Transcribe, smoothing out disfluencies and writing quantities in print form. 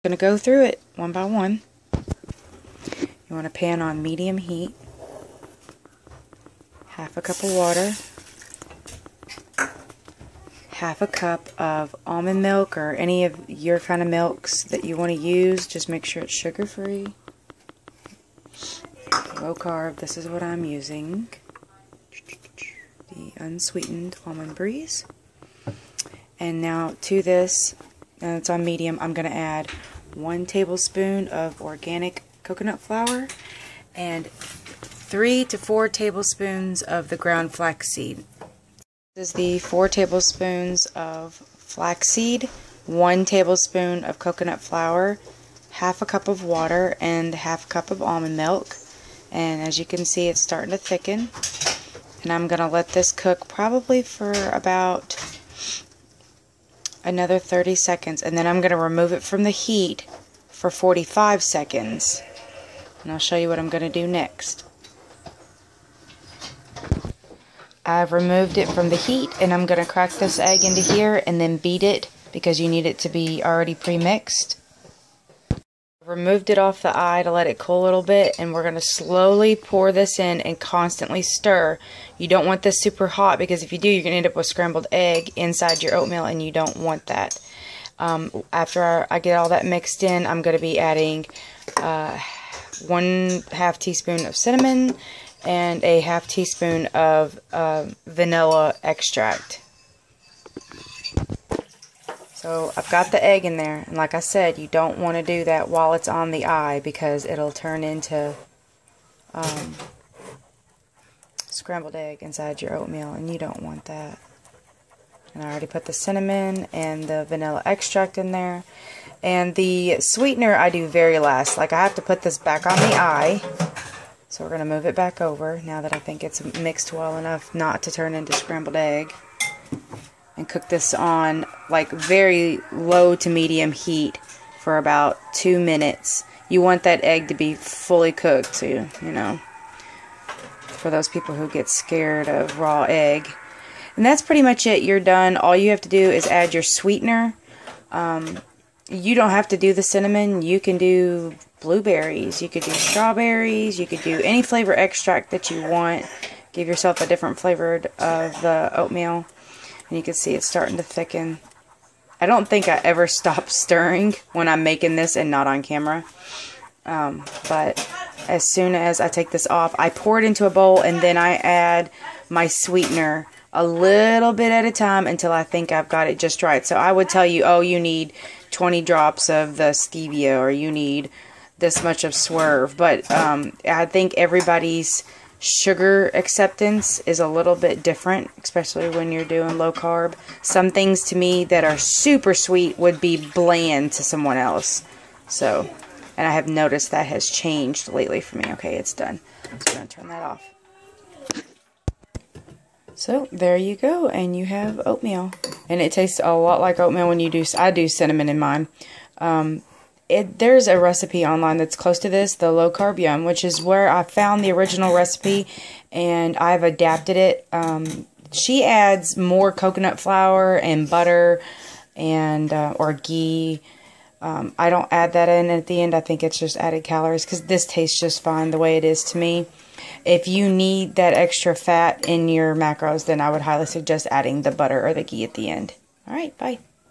Going to go through it one by one. You want a pan on medium heat, half a cup of water, half a cup of almond milk or any of your kind of milks that you want to use. Just make sure it's sugar-free. Low carb, this is what I'm using. The unsweetened almond breeze. And now to this, and it's on medium, I'm going to add 1 tablespoon of organic coconut flour and 3 to 4 tablespoons of the ground flaxseed. This is the 4 tablespoons of flaxseed, 1 tablespoon of coconut flour, half a cup of water, and half a cup of almond milk. And as you can see, it's starting to thicken. And I'm going to let this cook probably for about another 30 seconds. And then I'm going to remove it from the heat for 45 seconds. And I'll show you what I'm going to do next. I've removed it from the heat, and I'm going to crack this egg into here and then beat it because you need it to be already pre-mixed. Removed it off the eye to let it cool a little bit, and we're going to slowly pour this in and constantly stir. You don't want this super hot because if you do, you're going to end up with scrambled egg inside your oatmeal, and you don't want that. After I get all that mixed in, I'm going to be adding 1/2 teaspoon of cinnamon and a 1/2 teaspoon of vanilla extract. So I've got the egg in there, and like I said, you don't want to do that while it's on the eye because it'll turn into scrambled egg inside your oatmeal, and you don't want that. And I already put the cinnamon and the vanilla extract in there. And the sweetener I do very last. Like, I have to put this back on the eye. So we're going to move it back over now that I think it's mixed well enough not to turn into scrambled egg. And cook this on like very low to medium heat for about 2 minutes. You want that egg to be fully cooked, so you know, for those people who get scared of raw egg. And that's pretty much it. You're done. All you have to do is add your sweetener. You don't have to do the cinnamon. You can do blueberries. You could do strawberries. You could do any flavor extract that you want. Give yourself a different flavor of the oatmeal. And you can see it's starting to thicken. I don't think I ever stop stirring when I'm making this and not on camera. But as soon as I take this off, I pour it into a bowl and then I add my sweetener a little bit at a time until I think I've got it just right. So I would tell you, oh, you need 20 drops of the stevia, or you need this much of Swerve. But I think everybody's sugar acceptance is a little bit different, especially when you're doing low carb. Some things to me that are super sweet would be bland to someone else. So, and I have noticed that has changed lately for me. Okay, it's done. I'm just going to turn that off. So there you go, and you have oatmeal, and it tastes a lot like oatmeal when you do. I do cinnamon in mine. There's a recipe online that's close to this, the Low Carb Yum, which is where I found the original recipe, and I've adapted it. She adds more coconut flour and butter and or ghee. I don't add that in at the end. I think it's just added calories because this tastes just fine the way it is to me. If you need that extra fat in your macros, then I would highly suggest adding the butter or the ghee at the end. All right, bye.